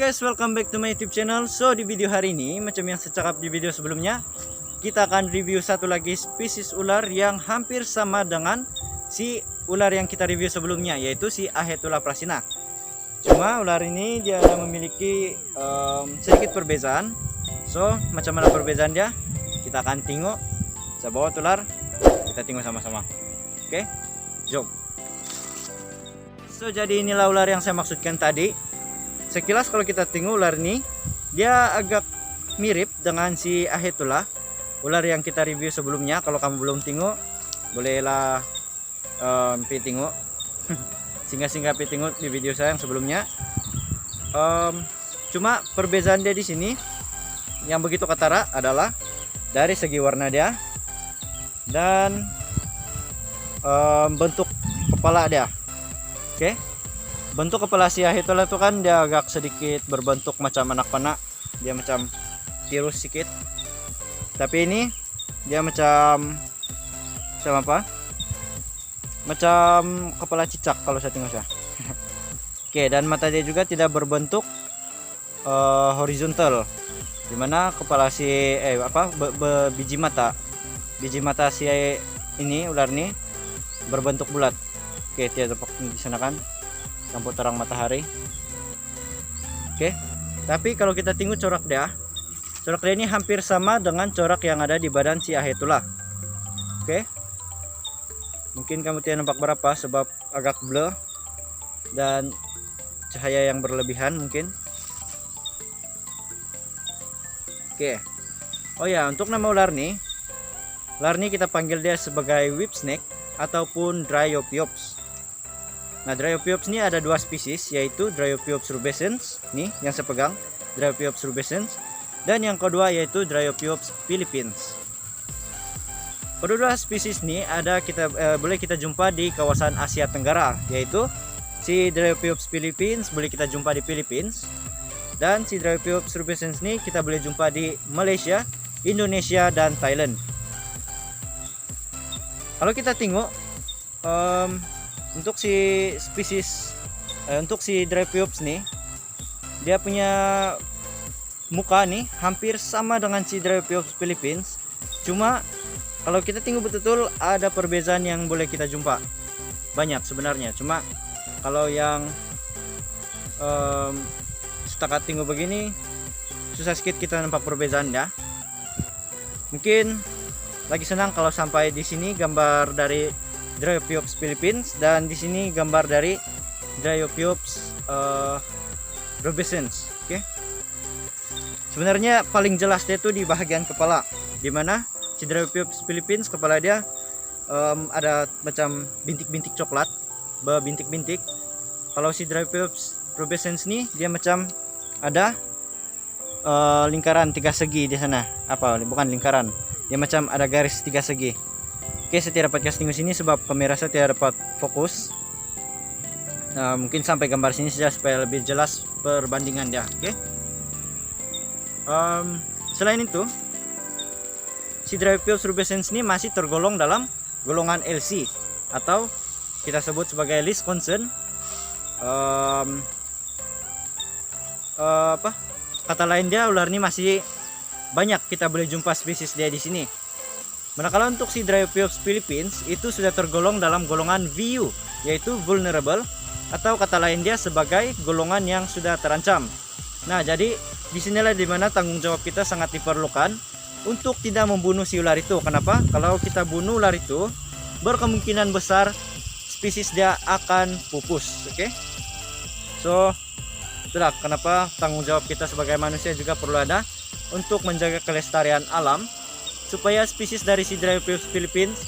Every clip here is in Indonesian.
Guys, welcome back to my YouTube channel. So di video hari ini, macam yang saya cakap di video sebelumnya, kita akan review satu lagi spesies ular yang hampir sama dengan si ular yang kita review sebelumnya, yaitu si Ahaetulla prasina. Cuma ular ini dia memiliki sedikit perbezaan. So macam mana perbezaan dia, kita akan tengok. Saya bawa ular, kita tengok sama-sama. Oke, jom. So jadi inilah ular yang saya maksudkan tadi. Sekilas kalau kita tengok ular ini, dia agak mirip dengan si Ahaetulla, ular yang kita review sebelumnya. Kalau kamu belum tengok, bolehlah pergi tengok, singgah-singgah pergi tengok di video saya yang sebelumnya. Cuma perbedaan dia di sini yang begitu ketara adalah dari segi warna dia dan bentuk kepala dia. Oke. Bentuk kepala si Ahaetulla itu kan dia agak sedikit berbentuk macam anak panah, dia macam tirus sedikit. Tapi ini dia macam apa? Macam kepala cicak kalau saya tengok saya. Oke, dan mata dia juga tidak berbentuk horizontal, dimana kepala si biji mata si ini ular ini berbentuk bulat. Oke, dia dapat di sana kan lampu terang matahari. Oke, tapi kalau kita tengok corak dia ini hampir sama dengan corak yang ada di badan si Ahaetulla. Oke, mungkin kamu tidak nampak berapa sebab agak blur dan cahaya yang berlebihan mungkin. Oke, oh ya, untuk nama ular nih kita panggil dia sebagai whip snake ataupun Dryopyops. Nah, Dryopyops ini ada dua spesies, yaitu Dryopyops rubescens, nih yang saya pegang, Dryopyops rubescens, dan yang kedua yaitu Dryopyops philippines. Kedua spesies ini boleh kita jumpa di kawasan Asia Tenggara, yaitu si Dryopyops philippines boleh kita jumpa di Philippines, dan si Dryopyops rubescens ini kita boleh jumpa di Malaysia, Indonesia, dan Thailand. Kalau kita tengok untuk si spesies untuk si Dryopyops nih, dia punya muka nih hampir sama dengan si Dryopyops philippines. Cuma kalau kita tengok betul-betul ada perbedaan yang boleh kita jumpa. Banyak sebenarnya. Cuma kalau yang setakat tengok begini susah sedikit kita nampak perbedaan ya. Mungkin lagi senang kalau sampai di sini gambar dari Dryopyops philippines dan di sini gambar dari Dryopyops rubescens. Oke. Sebenarnya paling jelas dia itu di bagian kepala, dimana si Dryopyops philippines kepala dia ada macam bintik-bintik coklat, bintik-bintik. Kalau si Dryopyops rubescens nih dia macam ada lingkaran tiga segi di sana. Bukan lingkaran, dia macam ada garis tiga segi. Oke, saya tidak dapat casting sini sebab kamera saya tidak dapat fokus. Nah, mungkin sampai gambar sini saja supaya lebih jelas perbandingan dia. Oke. Selain itu, si Dryopyops rubescens ini masih tergolong dalam golongan LC atau kita sebut sebagai least concern. Kata lain dia ular ini masih banyak kita boleh jumpa spesies dia di sini. Manakala untuk si Dryopyops philippines itu sudah tergolong dalam golongan VU, yaitu vulnerable, atau kata lain dia sebagai golongan yang sudah terancam. Nah, jadi disinilah dimana tanggung jawab kita sangat diperlukan untuk tidak membunuh si ular itu. Kenapa? Kalau kita bunuh ular itu, berkemungkinan besar spesies dia akan pupus. Oke? So itulah kenapa tanggung jawab kita sebagai manusia juga perlu ada untuk menjaga kelestarian alam supaya spesies dari si Dryopyos philippines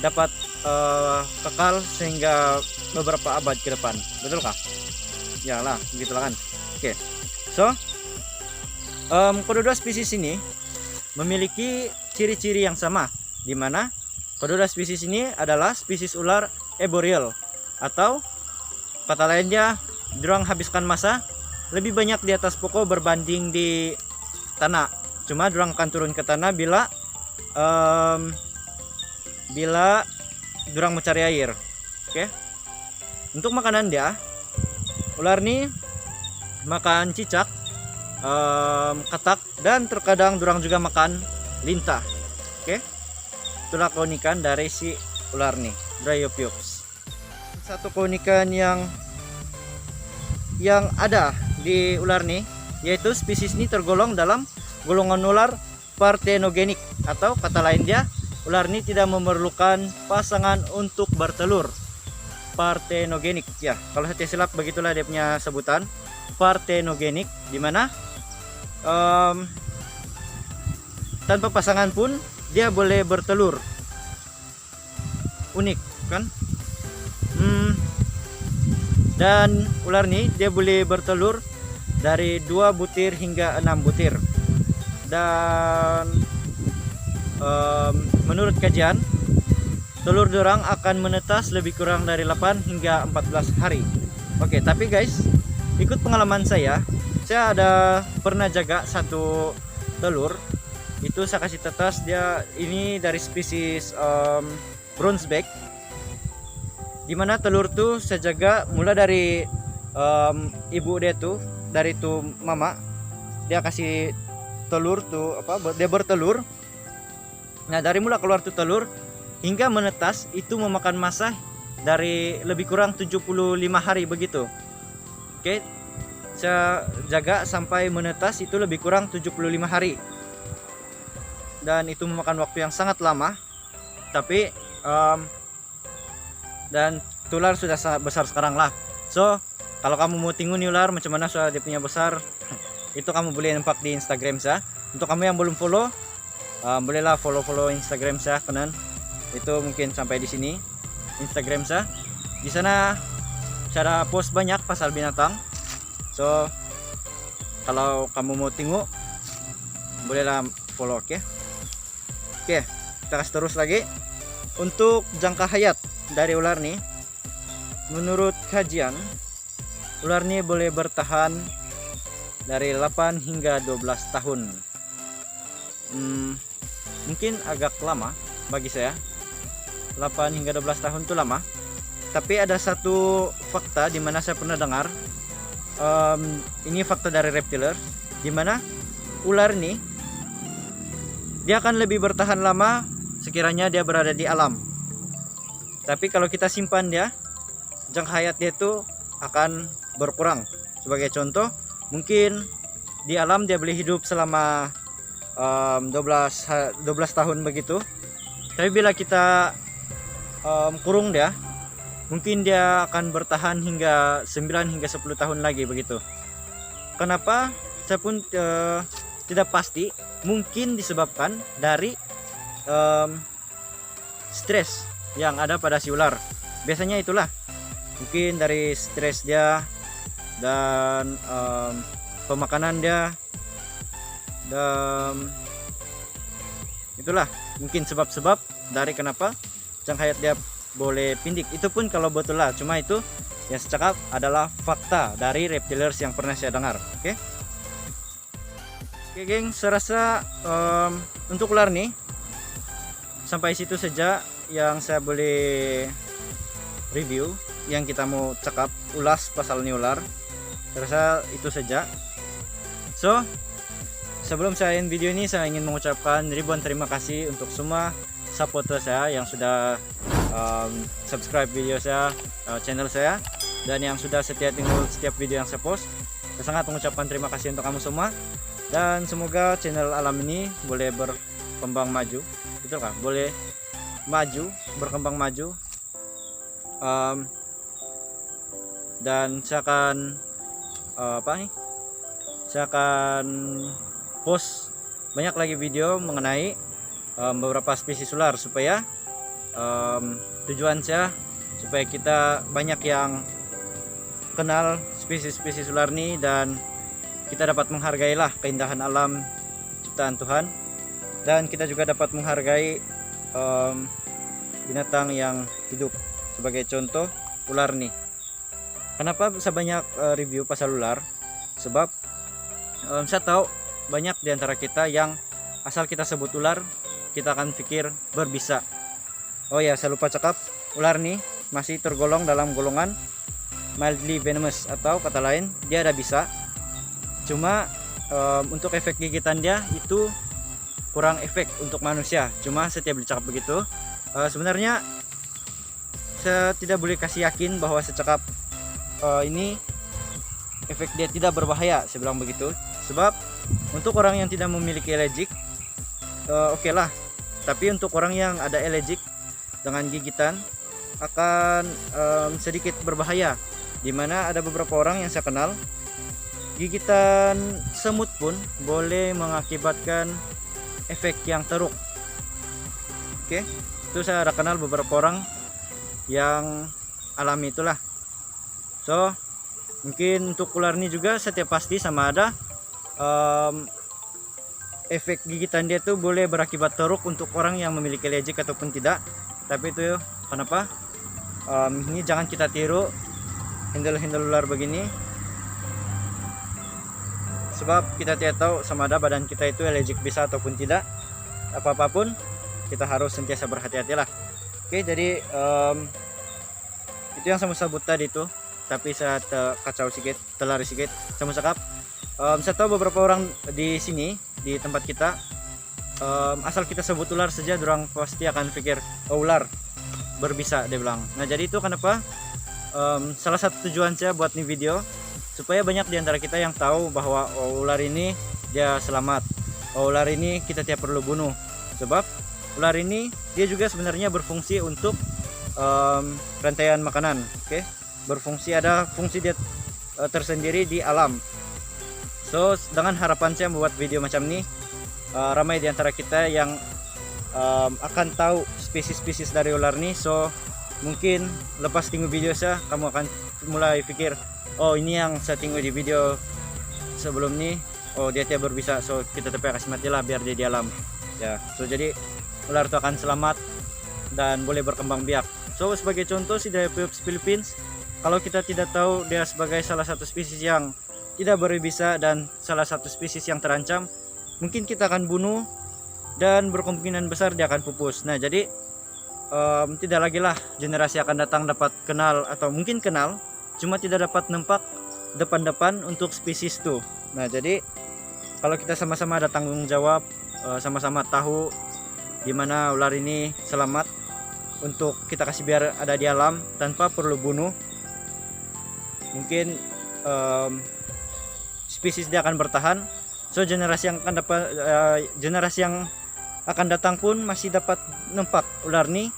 dapat kekal sehingga beberapa abad ke depan. Betul kah? Ya lah, begitulah kan. Oke. So kedua spesies ini memiliki ciri-ciri yang sama, di mana kedua spesies ini adalah spesies ular arboreal, atau kata lainnya dorang habiskan masa lebih banyak di atas pokok berbanding di tanah. Cuma dorang akan turun ke tanah bila dorang mencari air. Oke. Untuk makanan dia, ular ini makan cicak, katak, dan terkadang dorang juga makan lintah. Oke. Itulah keunikan dari si ular nih, Dryopyos. Satu keunikan yang ada di ular nih, yaitu spesies ini tergolong dalam golongan ular parthenogenik, atau kata lain dia, ular ini tidak memerlukan pasangan untuk bertelur. Parthenogenik ya, kalau saya silap begitulah dia punya sebutan, parthenogenik, dimana tanpa pasangan pun dia boleh bertelur. Unik kan? Dan ular ini dia boleh bertelur dari 2 butir hingga 6 butir. Dan menurut kajian, telur dorang akan menetas lebih kurang dari 8 hingga 14 hari. Oke, tapi guys, ikut pengalaman saya ada pernah jaga satu telur. Itu saya kasih tetas, dia ini dari spesies bronzeback, dimana telur tuh saya jaga mulai dari ibu dia tuh, dari tuh mama, dia kasih telur tuh dia bertelur. Nah dari mula keluar tuh telur hingga menetas itu memakan masa dari lebih kurang 75 hari begitu. Oke, saya jaga sampai menetas itu lebih kurang 75 hari. Dan itu memakan waktu yang sangat lama, tapi dan ular sudah sangat besar sekarang lah. So kalau kamu mau tengok nih ular macam mana sudah dia punya besar, itu kamu boleh nampak di Instagram saya. Untuk kamu yang belum follow, bolehlah follow Instagram saya kanan. Itu mungkin sampai di sini Instagram saya. Di sana cara post banyak pasal binatang. So kalau kamu mau tengok, bolehlah follow. Oke, kita kasih terus lagi. Untuk jangka hayat dari ular nih, menurut kajian, ular nih boleh bertahan dari 8 hingga 12 tahun. Mungkin agak lama bagi saya. 8 hingga 12 tahun itu lama. Tapi ada satu fakta di mana saya pernah dengar. Ini fakta dari reptiler, di mana ular nih dia akan lebih bertahan lama sekiranya dia berada di alam. Tapi kalau kita simpan dia, jangka hayat dia itu akan berkurang. Sebagai contoh, mungkin di alam dia boleh hidup selama 12 tahun begitu. Tapi bila kita kurung dia, mungkin dia akan bertahan hingga 9 hingga 10 tahun lagi begitu. Kenapa? Saya pun tidak pasti. Mungkin disebabkan dari stres yang ada pada si ular. Biasanya itulah, mungkin dari stres dia dan pemakanan dia, dan itulah mungkin sebab-sebab dari kenapa jangka hayat dia boleh pindik. Itu pun kalau betul lah, cuma itu yang saya cakap adalah fakta dari reptilers yang pernah saya dengar. Oke, geng, saya rasa untuk ular nih sampai situ saja yang saya boleh review, yang kita mau cakap ulas pasal ini ular. Saya rasa itu saja. So sebelum saya end video ini, saya ingin mengucapkan ribuan terima kasih untuk semua supporter saya yang sudah subscribe video saya, channel saya, dan yang sudah setia tengok setiap video yang saya post. Saya sangat mengucapkan terima kasih untuk kamu semua. Dan semoga channel alam ini boleh berkembang maju, betul kan? Boleh maju, berkembang maju, dan saya akan saya akan post banyak lagi video mengenai beberapa spesies ular supaya tujuan saya supaya kita banyak yang kenal spesies-spesies ular ini dan kita dapat menghargailah keindahan alam ciptaan Tuhan, dan kita juga dapat menghargai binatang yang hidup. Sebagai contoh ular nih. Kenapa bisa banyak review pasal ular? Sebab saya tahu banyak di antara kita yang asal kita sebut ular kita akan pikir berbisa. Oh ya, saya lupa cakap, ular nih masih tergolong dalam golongan mildly venomous, atau kata lain dia ada bisa. Cuma untuk efek gigitan dia itu kurang efek untuk manusia. Cuma setiap dicakap begitu, sebenarnya saya tidak boleh kasih yakin bahwa secakap ini efek dia tidak berbahaya, saya bilang begitu. Sebab untuk orang yang tidak memiliki alergik, oke lah. Tapi untuk orang yang ada alergik dengan gigitan akan sedikit berbahaya. Dimana ada beberapa orang yang saya kenal, gigitan semut pun boleh mengakibatkan efek yang teruk. Oke, itu saya ada kenal beberapa orang yang alami itulah. So mungkin untuk ular ini juga setiap pasti sama ada efek gigitan dia tuh boleh berakibat teruk untuk orang yang memiliki alergik ataupun tidak. Tapi itu kenapa ini jangan kita tiru handle ular begini, sebab kita tidak tahu sama ada badan kita itu alergik bisa ataupun tidak. Apapun kita harus sentiasa berhati-hatilah. Oke, jadi itu yang saya sebut tadi itu. Tapi saya kacau sedikit, terlari sedikit. Saya cakap, saya tahu beberapa orang di sini di tempat kita, asal kita sebut ular saja, orang pasti akan pikir oh, ular berbisa, dia bilang. Nah jadi itu kenapa salah satu tujuan saya buat nih video, supaya banyak di antara kita yang tahu bahwa oh, ular ini dia selamat, oh, ular ini kita tidak perlu bunuh. Sebab ular ini dia juga sebenarnya berfungsi untuk rantaian makanan. Oke, berfungsi, ada fungsi dia tersendiri di alam. So dengan harapan saya membuat video macam ini, ramai di antara kita yang akan tahu spesies-spesies dari ular ini. So mungkin lepas tengok video saya, kamu akan mulai pikir oh, ini yang saya tengok di video sebelum ini, oh dia tidak berbisa, so kita tetap kasih mati lah biar dia di alam ya. So jadi ular itu akan selamat dan boleh berkembang biak. So sebagai contoh si Dryopyops philippines, kalau kita tidak tahu dia sebagai salah satu spesies yang tidak berbisa dan salah satu spesies yang terancam, mungkin kita akan bunuh dan berkemungkinan besar dia akan pupus. Nah jadi tidak lagi lah generasi akan datang dapat kenal, atau mungkin kenal cuma tidak dapat nempak depan-depan untuk spesies itu. Nah jadi kalau kita sama-sama ada tanggung jawab, sama-sama tahu gimana ular ini selamat, untuk kita kasih biar ada di alam tanpa perlu bunuh, mungkin spesies dia akan bertahan. So generasi yang akan datang pun masih dapat nempak ular nih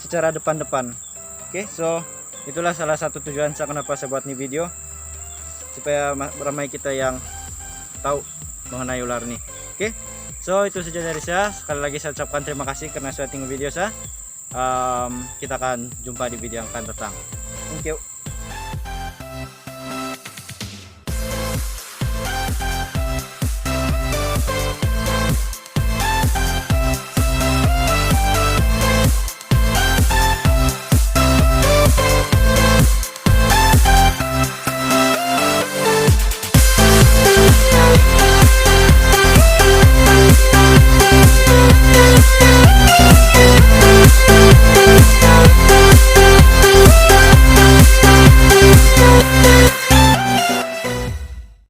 secara depan-depan. Oke, so itulah salah satu tujuan saya kenapa saya buat nih video, supaya ramai kita yang tahu mengenai ular nih. Oke, so itu saja dari saya. Sekali lagi saya ucapkan terima kasih karena sudah tengok video saya. Kita akan jumpa di video yang akan datang. Thank you.